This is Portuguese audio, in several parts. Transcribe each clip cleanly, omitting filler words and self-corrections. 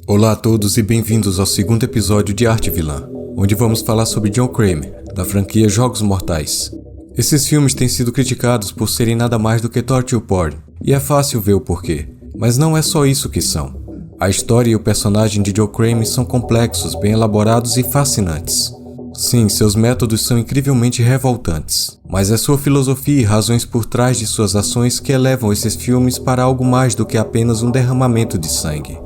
Olá a todos e bem-vindos ao segundo episódio de Arte Vilã, onde vamos falar sobre John Kramer, da franquia Jogos Mortais. Esses filmes têm sido criticados por serem nada mais do que torture porn, e é fácil ver o porquê, mas não é só isso que são. A história e o personagem de John Kramer são complexos, bem elaborados e fascinantes. Sim, seus métodos são incrivelmente revoltantes, mas é sua filosofia e razões por trás de suas ações que elevam esses filmes para algo mais do que apenas um derramamento de sangue.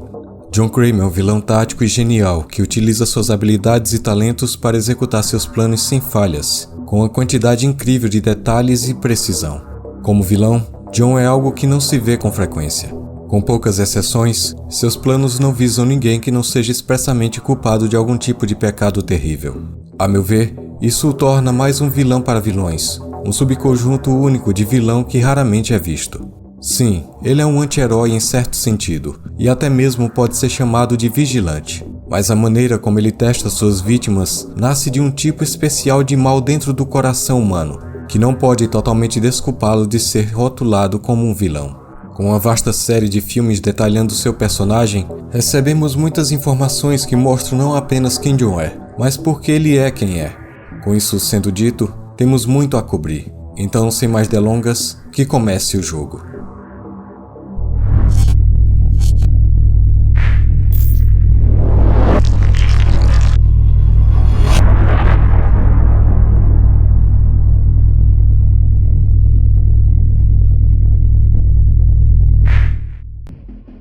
John Kramer é um vilão tático e genial que utiliza suas habilidades e talentos para executar seus planos sem falhas, com uma quantidade incrível de detalhes e precisão. Como vilão, John é algo que não se vê com frequência. Com poucas exceções, seus planos não visam ninguém que não seja expressamente culpado de algum tipo de pecado terrível. A meu ver, isso o torna mais um vilão para vilões, um subconjunto único de vilão que raramente é visto. Sim, ele é um anti-herói em certo sentido, e até mesmo pode ser chamado de vigilante. Mas a maneira como ele testa suas vítimas nasce de um tipo especial de mal dentro do coração humano, que não pode totalmente desculpá-lo de ser rotulado como um vilão. Com uma vasta série de filmes detalhando seu personagem, recebemos muitas informações que mostram não apenas quem John é, mas por que ele é quem é. Com isso sendo dito, temos muito a cobrir. Então, sem mais delongas, que comece o jogo.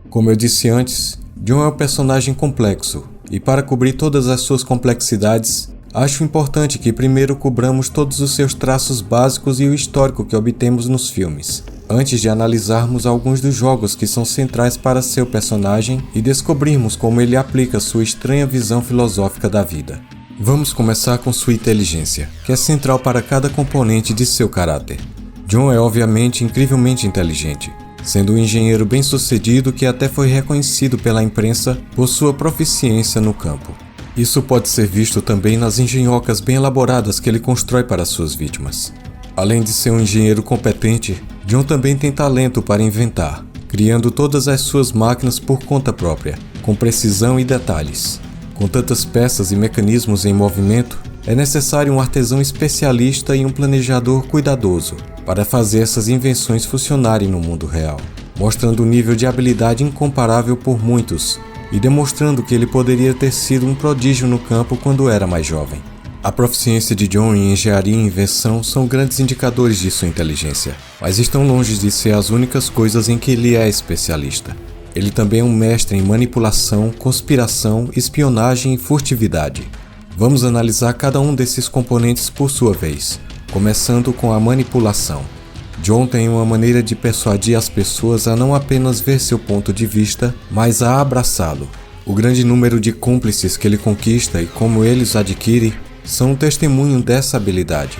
Como eu disse antes, John é um personagem complexo, e para cobrir todas as suas complexidades, acho importante que primeiro cobramos todos os seus traços básicos e o histórico que obtemos nos filmes, antes de analisarmos alguns dos jogos que são centrais para seu personagem e descobrirmos como ele aplica sua estranha visão filosófica da vida. Vamos começar com sua inteligência, que é central para cada componente de seu caráter. John é obviamente incrivelmente inteligente, sendo um engenheiro bem-sucedido que até foi reconhecido pela imprensa por sua proficiência no campo. Isso pode ser visto também nas engenhocas bem elaboradas que ele constrói para suas vítimas. Além de ser um engenheiro competente, John também tem talento para inventar, criando todas as suas máquinas por conta própria, com precisão e detalhes. Com tantas peças e mecanismos em movimento, é necessário um artesão especialista e um planejador cuidadoso para fazer essas invenções funcionarem no mundo real, mostrando um nível de habilidade incomparável por muitos e demonstrando que ele poderia ter sido um prodígio no campo quando era mais jovem. A proficiência de John em engenharia e invenção são grandes indicadores de sua inteligência, mas estão longe de ser as únicas coisas em que ele é especialista. Ele também é um mestre em manipulação, conspiração, espionagem e furtividade. Vamos analisar cada um desses componentes por sua vez, começando com a manipulação. John tem uma maneira de persuadir as pessoas a não apenas ver seu ponto de vista, mas a abraçá-lo. O grande número de cúmplices que ele conquista e como ele os adquire são um testemunho dessa habilidade.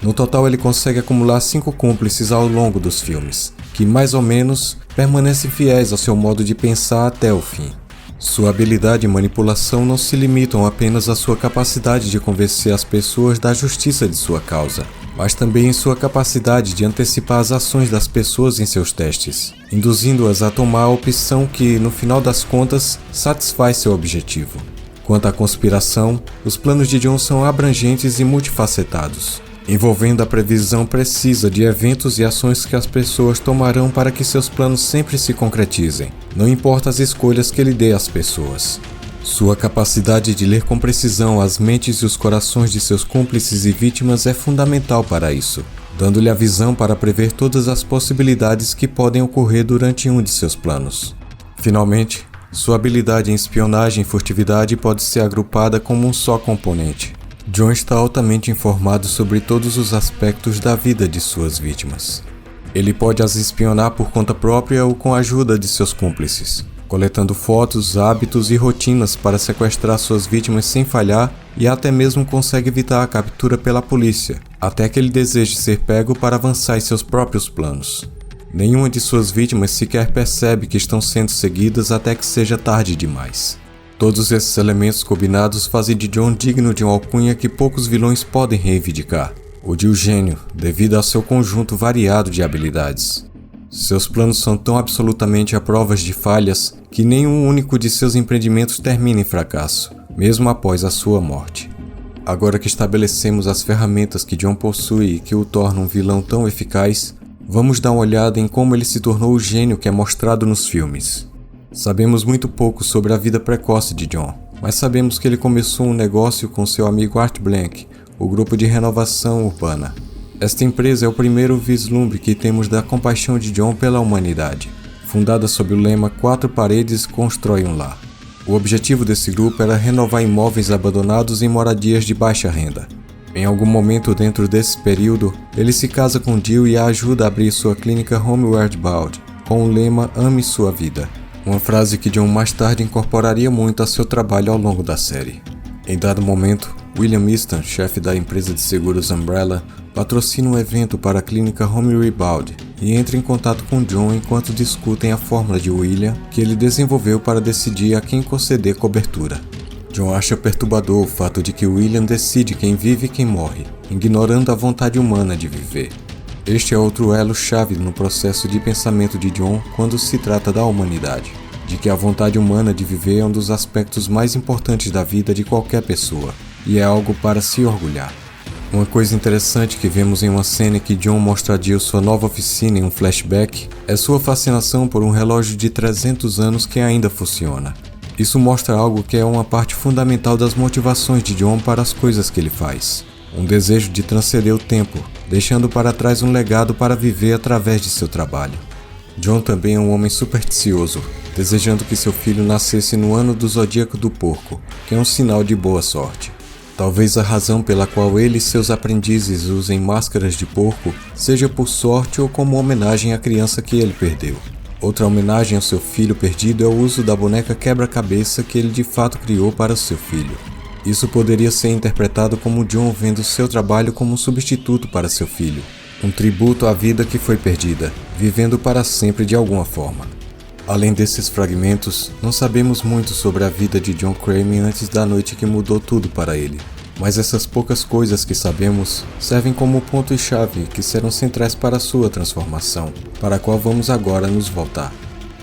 No total, ele consegue acumular 5 cúmplices ao longo dos filmes, que mais ou menos permanecem fiéis ao seu modo de pensar até o fim. Sua habilidade e manipulação não se limitam apenas à sua capacidade de convencer as pessoas da justiça de sua causa, mas também em sua capacidade de antecipar as ações das pessoas em seus testes, induzindo-as a tomar a opção que, no final das contas, satisfaz seu objetivo. Quanto à conspiração, os planos de John são abrangentes e multifacetados, envolvendo a previsão precisa de eventos e ações que as pessoas tomarão para que seus planos sempre se concretizem, não importa as escolhas que ele dê às pessoas. Sua capacidade de ler com precisão as mentes e os corações de seus cúmplices e vítimas é fundamental para isso, dando-lhe a visão para prever todas as possibilidades que podem ocorrer durante um de seus planos. Finalmente, sua habilidade em espionagem e furtividade pode ser agrupada como um só componente. John está altamente informado sobre todos os aspectos da vida de suas vítimas. Ele pode as espionar por conta própria ou com a ajuda de seus cúmplices, coletando fotos, hábitos e rotinas para sequestrar suas vítimas sem falhar e até mesmo consegue evitar a captura pela polícia, até que ele deseje ser pego para avançar em seus próprios planos. Nenhuma de suas vítimas sequer percebe que estão sendo seguidas até que seja tarde demais. Todos esses elementos combinados fazem de John digno de uma alcunha que poucos vilões podem reivindicar, o de o gênio, devido ao seu conjunto variado de habilidades. Seus planos são tão absolutamente à prova de falhas que nenhum único de seus empreendimentos termine em fracasso, mesmo após a sua morte. Agora que estabelecemos as ferramentas que John possui e que o tornam um vilão tão eficaz, vamos dar uma olhada em como ele se tornou o gênio que é mostrado nos filmes. Sabemos muito pouco sobre a vida precoce de John, mas sabemos que ele começou um negócio com seu amigo Art Blank, o grupo de renovação urbana. Esta empresa é o primeiro vislumbre que temos da compaixão de John pela humanidade, fundada sob o lema 4 paredes constrói um lar. O objetivo desse grupo era renovar imóveis abandonados em moradias de baixa renda. Em algum momento dentro desse período, ele se casa com Jill e a ajuda a abrir sua clínica Homeward Bound, com o lema Ame Sua Vida, uma frase que John mais tarde incorporaria muito a seu trabalho ao longo da série. Em dado momento, William Easton, chefe da empresa de seguros Umbrella, patrocina um evento para a clínica Homeward Bound e entra em contato com John enquanto discutem a fórmula de William que ele desenvolveu para decidir a quem conceder cobertura. John acha perturbador o fato de que William decide quem vive e quem morre, ignorando a vontade humana de viver. Este é outro elo-chave no processo de pensamento de John quando se trata da humanidade, de que a vontade humana de viver é um dos aspectos mais importantes da vida de qualquer pessoa, e é algo para se orgulhar. Uma coisa interessante que vemos em uma cena em que John mostra a Jill sua nova oficina em um flashback é sua fascinação por um relógio de 300 anos que ainda funciona. Isso mostra algo que é uma parte fundamental das motivações de John para as coisas que ele faz. Um desejo de transcender o tempo, deixando para trás um legado para viver através de seu trabalho. John também é um homem supersticioso, desejando que seu filho nascesse no ano do zodíaco do porco, que é um sinal de boa sorte. Talvez a razão pela qual ele e seus aprendizes usem máscaras de porco seja por sorte ou como homenagem à criança que ele perdeu. Outra homenagem ao seu filho perdido é o uso da boneca quebra-cabeça que ele de fato criou para seu filho. Isso poderia ser interpretado como John vendo seu trabalho como um substituto para seu filho, um tributo à vida que foi perdida, vivendo para sempre de alguma forma. Além desses fragmentos, não sabemos muito sobre a vida de John Crane antes da noite que mudou tudo para ele. Mas essas poucas coisas que sabemos servem como ponto e chave que serão centrais para a sua transformação, para a qual vamos agora nos voltar.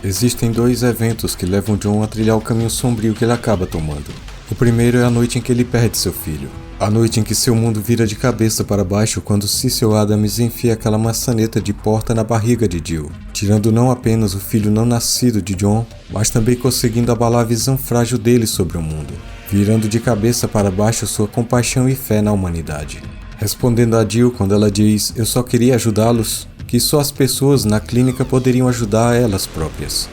Existem 2 eventos que levam John a trilhar o caminho sombrio que ele acaba tomando. O primeiro é a noite em que ele perde seu filho. A noite em que seu mundo vira de cabeça para baixo quando Cecil Adams enfia aquela maçaneta de porta na barriga de Jill, tirando não apenas o filho não nascido de John, mas também conseguindo abalar a visão frágil dele sobre o mundo, virando de cabeça para baixo sua compaixão e fé na humanidade. Respondendo a Jill quando ela diz "eu só queria ajudá-los", que só as pessoas na clínica poderiam ajudar elas próprias.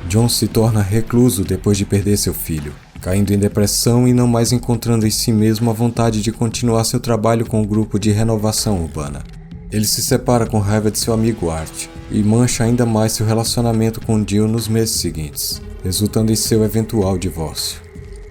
John se torna recluso depois de perder seu filho, caindo em depressão e não mais encontrando em si mesmo a vontade de continuar seu trabalho com o grupo de renovação urbana. Ele se separa com raiva de seu amigo Art e mancha ainda mais seu relacionamento com Jill nos meses seguintes, resultando em seu eventual divórcio.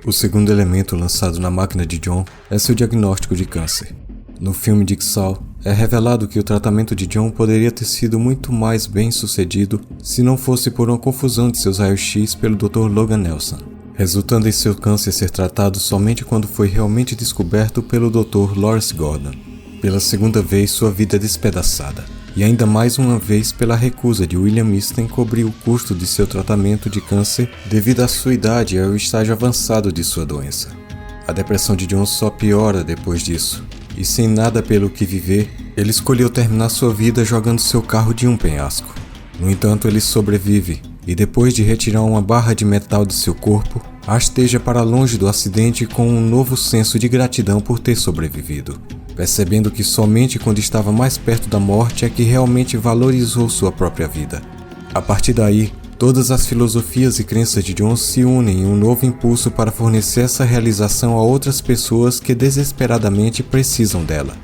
O segundo elemento lançado na máquina de John é seu diagnóstico de câncer. No filme Jigsaw, é revelado que o tratamento de John poderia ter sido muito mais bem sucedido se não fosse por uma confusão de seus raios-x pelo Dr. Logan Nelson, resultando em seu câncer ser tratado somente quando foi realmente descoberto pelo Dr. Lawrence Gordon. Pela segunda vez, sua vida é despedaçada, e ainda mais uma vez pela recusa de William Easton em cobrir o custo de seu tratamento de câncer devido à sua idade e ao estágio avançado de sua doença. A depressão de John só piora depois disso, e sem nada pelo que viver, ele escolheu terminar sua vida jogando seu carro de um penhasco. No entanto, ele sobrevive, e depois de retirar uma barra de metal de seu corpo, rasteja para longe do acidente com um novo senso de gratidão por ter sobrevivido, percebendo que somente quando estava mais perto da morte é que realmente valorizou sua própria vida. A partir daí, todas as filosofias e crenças de John se unem em um novo impulso para fornecer essa realização a outras pessoas que desesperadamente precisam dela.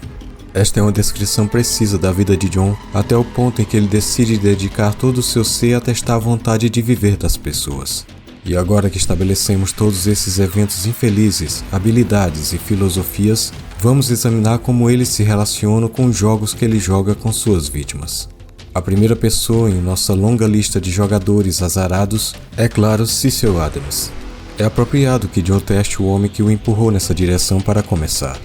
Esta é uma descrição precisa da vida de John, até o ponto em que ele decide dedicar todo o seu ser a testar a vontade de viver das pessoas. E agora que estabelecemos todos esses eventos infelizes, habilidades e filosofias, vamos examinar como eles se relacionam com os jogos que ele joga com suas vítimas. A primeira pessoa em nossa longa lista de jogadores azarados é, claro, Cecil Adams. É apropriado que John teste o homem que o empurrou nessa direção para começar.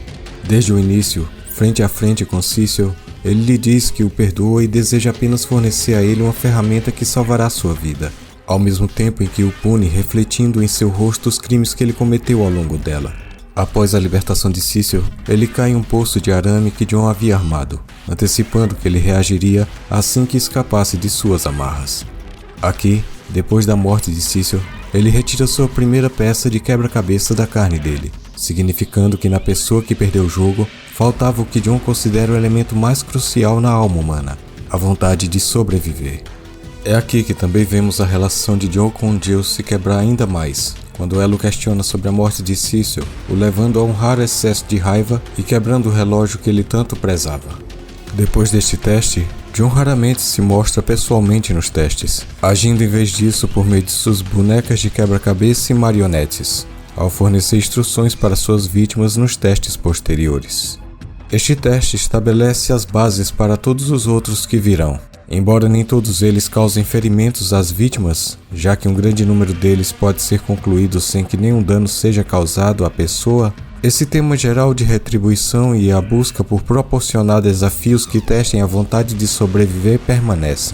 Desde o início, frente a frente com Cecil, ele lhe diz que o perdoa e deseja apenas fornecer a ele uma ferramenta que salvará sua vida, ao mesmo tempo em que o pune refletindo em seu rosto os crimes que ele cometeu ao longo dela. Após a libertação de Cecil, ele cai em um poço de arame que Jon havia armado, antecipando que ele reagiria assim que escapasse de suas amarras. Aqui, depois da morte de Cecil, ele retira sua primeira peça de quebra-cabeça da carne dele, significando que na pessoa que perdeu o jogo, faltava o que Jon considera o elemento mais crucial na alma humana, a vontade de sobreviver. É aqui que também vemos a relação de Jon com Jill se quebrar ainda mais, quando ela o questiona sobre a morte de Cecil, o levando a um raro excesso de raiva e quebrando o relógio que ele tanto prezava. Depois deste teste, Jon raramente se mostra pessoalmente nos testes, agindo em vez disso por meio de suas bonecas de quebra-cabeça e marionetes, ao fornecer instruções para suas vítimas nos testes posteriores. Este teste estabelece as bases para todos os outros que virão. Embora nem todos eles causem ferimentos às vítimas, já que um grande número deles pode ser concluído sem que nenhum dano seja causado à pessoa, esse tema geral de retribuição e a busca por proporcionar desafios que testem a vontade de sobreviver permanece.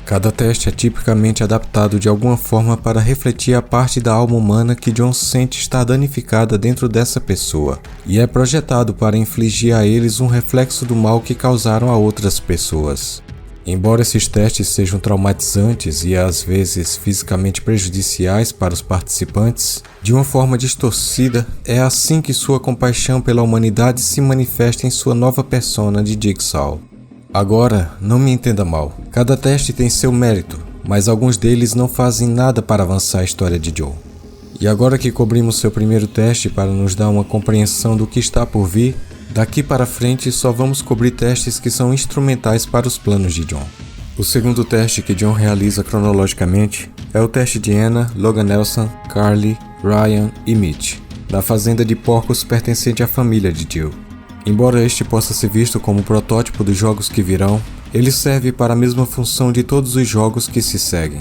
Cada teste é tipicamente adaptado de alguma forma para refletir a parte da alma humana que Jon sente estar danificada dentro dessa pessoa, e é projetado para infligir a eles um reflexo do mal que causaram a outras pessoas. Embora esses testes sejam traumatizantes e às vezes fisicamente prejudiciais para os participantes, de uma forma distorcida, é assim que sua compaixão pela humanidade se manifesta em sua nova persona de Jigsaw. Agora, não me entenda mal, cada teste tem seu mérito, mas alguns deles não fazem nada para avançar a história de Jon. E agora que cobrimos seu primeiro teste para nos dar uma compreensão do que está por vir, daqui para frente só vamos cobrir testes que são instrumentais para os planos de Jon. O segundo teste que Jon realiza cronologicamente é o teste de Anna, Logan Nelson, Carly, Ryan e Mitch, da fazenda de porcos pertencente à família de Jill. Embora este possa ser visto como protótipo dos jogos que virão, ele serve para a mesma função de todos os jogos que se seguem.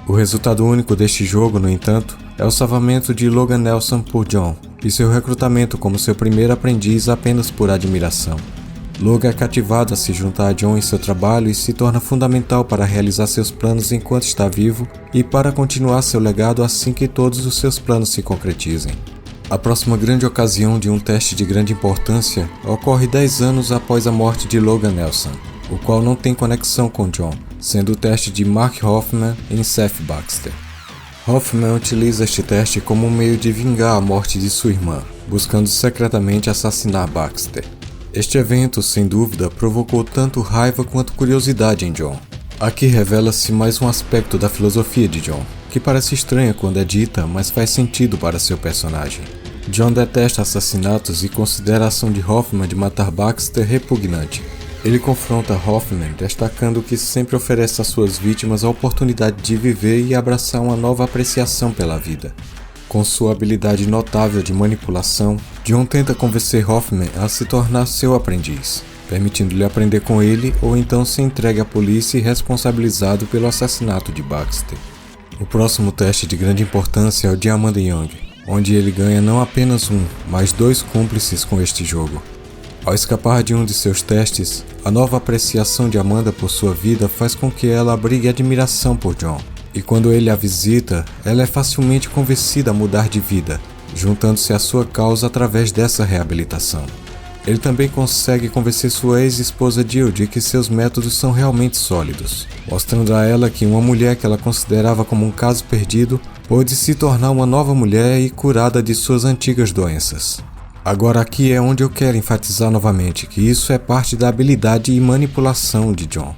O resultado único deste jogo, no entanto, é o salvamento de Logan Nelson por Jon e seu recrutamento como seu primeiro aprendiz apenas por admiração. Logan é cativado a se juntar a Jon em seu trabalho e se torna fundamental para realizar seus planos enquanto está vivo e para continuar seu legado assim que todos os seus planos se concretizem. A próxima grande ocasião de um teste de grande importância ocorre 10 anos após a morte de Logan Nelson, o qual não tem conexão com Jon, sendo o teste de Mark Hoffman em Seth Baxter. Hoffman utiliza este teste como um meio de vingar a morte de sua irmã, buscando secretamente assassinar Baxter. Este evento, sem dúvida, provocou tanto raiva quanto curiosidade em Jon. Aqui revela-se mais um aspecto da filosofia de Jon, que parece estranha quando é dita, mas faz sentido para seu personagem. Jon detesta assassinatos e considera a ação de Hoffman de matar Baxter repugnante. Ele confronta Hoffman, destacando que sempre oferece às suas vítimas a oportunidade de viver e abraçar uma nova apreciação pela vida. Com sua habilidade notável de manipulação, Jon tenta convencer Hoffman a se tornar seu aprendiz, permitindo-lhe aprender com ele ou então ser entregue à polícia e responsabilizado pelo assassinato de Baxter. O próximo teste de grande importância é o de Amanda Young, onde ele ganha não apenas um, mas 2 cúmplices com este jogo. Ao escapar de um de seus testes, a nova apreciação de Amanda por sua vida faz com que ela abrigue admiração por Jon, e quando ele a visita, ela é facilmente convencida a mudar de vida, juntando-se à sua causa através dessa reabilitação. Ele também consegue convencer sua ex-esposa Jill de que seus métodos são realmente sólidos, mostrando a ela que uma mulher que ela considerava como um caso perdido pode se tornar uma nova mulher e curada de suas antigas doenças. Agora aqui é onde eu quero enfatizar novamente que isso é parte da habilidade e manipulação de Jon.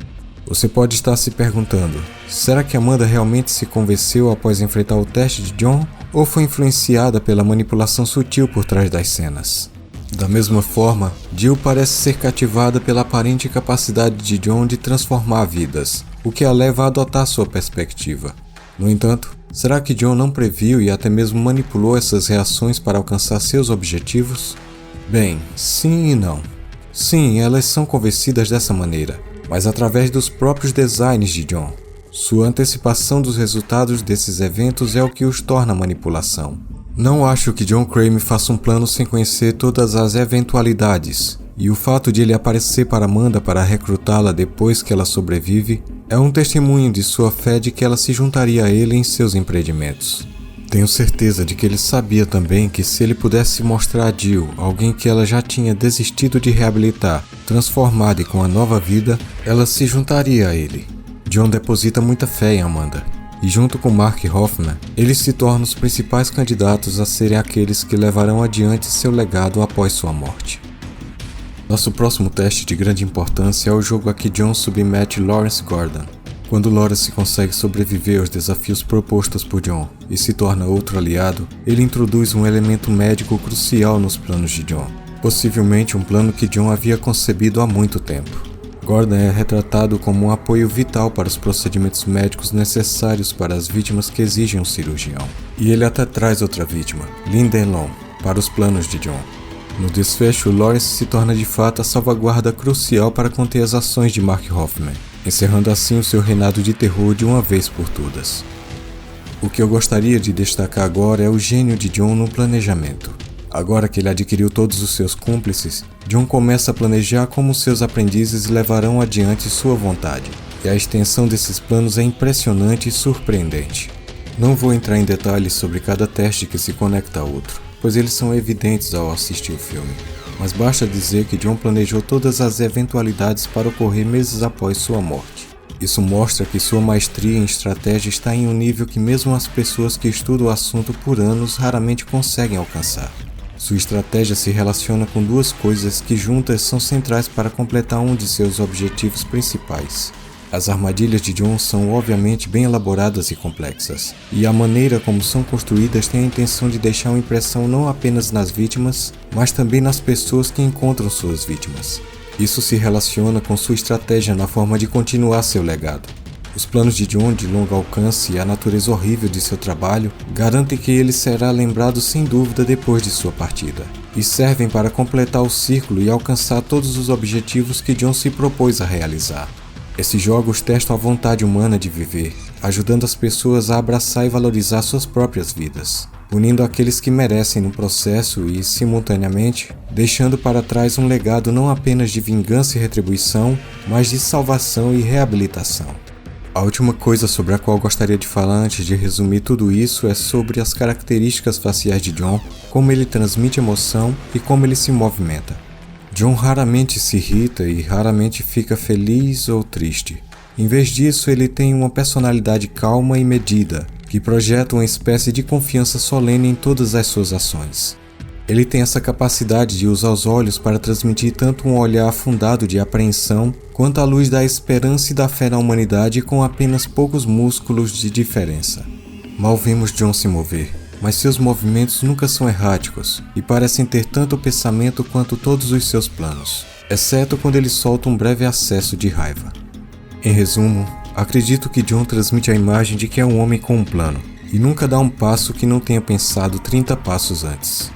Você pode estar se perguntando, será que Amanda realmente se convenceu após enfrentar o teste de Jon ou foi influenciada pela manipulação sutil por trás das cenas? Da mesma forma, Jill parece ser cativada pela aparente capacidade de Jon de transformar vidas, o que a leva a adotar sua perspectiva. No entanto, será que Jon não previu e até mesmo manipulou essas reações para alcançar seus objetivos? Bem, sim e não. Sim, elas são convencidas dessa maneira, mas através dos próprios designs de Jon. Sua antecipação dos resultados desses eventos é o que os torna manipulação. Não acho que Jon Crane faça um plano sem conhecer todas as eventualidades, e o fato de ele aparecer para Amanda para recrutá-la depois que ela sobrevive é um testemunho de sua fé de que ela se juntaria a ele em seus empreendimentos. Tenho certeza de que ele sabia também que se ele pudesse mostrar a Jill alguém que ela já tinha desistido de reabilitar, transformada e com a nova vida, ela se juntaria a ele. John deposita muita fé em Amanda, e junto com Mark Hoffman, eles se tornam os principais candidatos a serem aqueles que levarão adiante seu legado após sua morte. Nosso próximo teste de grande importância é o jogo a que John submete Lawrence Gordon. Quando Lawrence consegue sobreviver aos desafios propostos por John e se torna outro aliado, ele introduz um elemento médico crucial nos planos de John, possivelmente um plano que John havia concebido há muito tempo. Gordon é retratado como um apoio vital para os procedimentos médicos necessários para as vítimas que exigem um cirurgião. E ele até traz outra vítima, Lyndon Long, para os planos de John. No desfecho, Lawrence se torna de fato a salvaguarda crucial para conter as ações de Mark Hoffman, encerrando assim o seu reinado de terror de uma vez por todas. O que eu gostaria de destacar agora é o gênio de John no planejamento. Agora que ele adquiriu todos os seus cúmplices, John começa a planejar como seus aprendizes levarão adiante sua vontade, e a extensão desses planos é impressionante e surpreendente. Não vou entrar em detalhes sobre cada teste que se conecta a outro, pois eles são evidentes ao assistir o filme. Mas basta dizer que John planejou todas as eventualidades para ocorrer meses após sua morte. Isso mostra que sua maestria em estratégia está em um nível que mesmo as pessoas que estudam o assunto por anos raramente conseguem alcançar. Sua estratégia se relaciona com duas coisas que juntas são centrais para completar um de seus objetivos principais. As armadilhas de John são obviamente bem elaboradas e complexas, e a maneira como são construídas tem a intenção de deixar uma impressão não apenas nas vítimas, mas também nas pessoas que encontram suas vítimas. Isso se relaciona com sua estratégia na forma de continuar seu legado. Os planos de John de longo alcance e a natureza horrível de seu trabalho garantem que ele será lembrado sem dúvida depois de sua partida, e servem para completar o círculo e alcançar todos os objetivos que John se propôs a realizar. Esses jogos testam a vontade humana de viver, ajudando as pessoas a abraçar e valorizar suas próprias vidas, unindo aqueles que merecem no processo e, simultaneamente, deixando para trás um legado não apenas de vingança e retribuição, mas de salvação e reabilitação. A última coisa sobre a qual gostaria de falar antes de resumir tudo isso é sobre as características faciais de John, como ele transmite emoção e como ele se movimenta. John raramente se irrita e raramente fica feliz ou triste. Em vez disso, ele tem uma personalidade calma e medida, que projeta uma espécie de confiança solene em todas as suas ações. Ele tem essa capacidade de usar os olhos para transmitir tanto um olhar afundado de apreensão, quanto a luz da esperança e da fé na humanidade com apenas poucos músculos de diferença. Mal vemos John se mover, mas seus movimentos nunca são erráticos e parecem ter tanto o pensamento quanto todos os seus planos, exceto quando ele solta um breve acesso de raiva. Em resumo, acredito que John transmite a imagem de que é um homem com um plano, e nunca dá um passo que não tenha pensado 30 passos antes.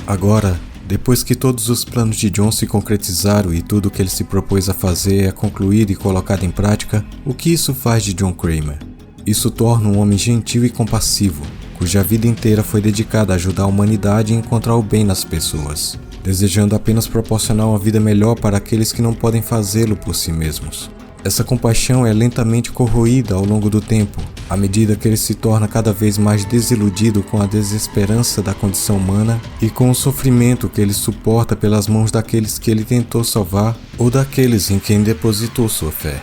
Agora, depois que todos os planos de John se concretizaram e tudo o que ele se propôs a fazer é concluído e colocado em prática, o que isso faz de John Kramer? Isso torna um homem gentil e compassivo, cuja vida inteira foi dedicada a ajudar a humanidade a encontrar o bem nas pessoas, desejando apenas proporcionar uma vida melhor para aqueles que não podem fazê-lo por si mesmos. Essa compaixão é lentamente corroída ao longo do tempo, à medida que ele se torna cada vez mais desiludido com a desesperança da condição humana e com o sofrimento que ele suporta pelas mãos daqueles que ele tentou salvar ou daqueles em quem depositou sua fé.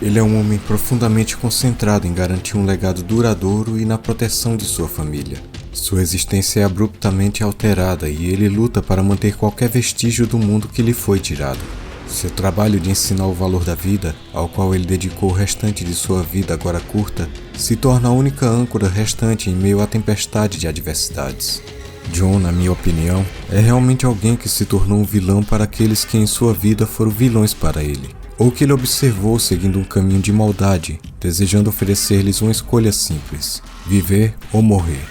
Ele é um homem profundamente concentrado em garantir um legado duradouro e na proteção de sua família. Sua existência é abruptamente alterada e ele luta para manter qualquer vestígio do mundo que lhe foi tirado. Seu trabalho de ensinar o valor da vida, ao qual ele dedicou o restante de sua vida agora curta, se torna a única âncora restante em meio à tempestade de adversidades. John, na minha opinião, é realmente alguém que se tornou um vilão para aqueles que em sua vida foram vilões para ele, ou que ele observou seguindo um caminho de maldade, desejando oferecer-lhes uma escolha simples: viver ou morrer.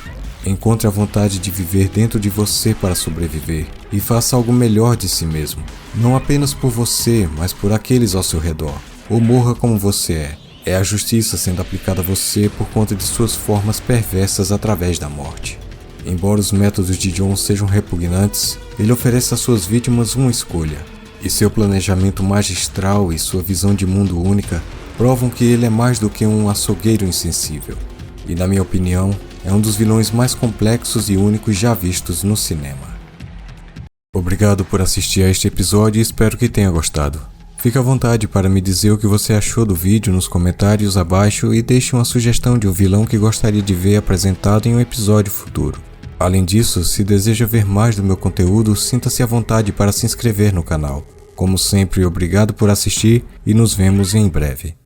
Encontre a vontade de viver dentro de você para sobreviver e faça algo melhor de si mesmo, não apenas por você, mas por aqueles ao seu redor. Ou morra como você é. É a justiça sendo aplicada a você por conta de suas formas perversas através da morte. Embora os métodos de John sejam repugnantes, ele oferece às suas vítimas uma escolha, e seu planejamento magistral e sua visão de mundo única provam que ele é mais do que um açougueiro insensível, e na minha opinião, é um dos vilões mais complexos e únicos já vistos no cinema. Obrigado por assistir a este episódio e espero que tenha gostado. Fique à vontade para me dizer o que você achou do vídeo nos comentários abaixo e deixe uma sugestão de um vilão que gostaria de ver apresentado em um episódio futuro. Além disso, se deseja ver mais do meu conteúdo, sinta-se à vontade para se inscrever no canal. Como sempre, obrigado por assistir e nos vemos em breve.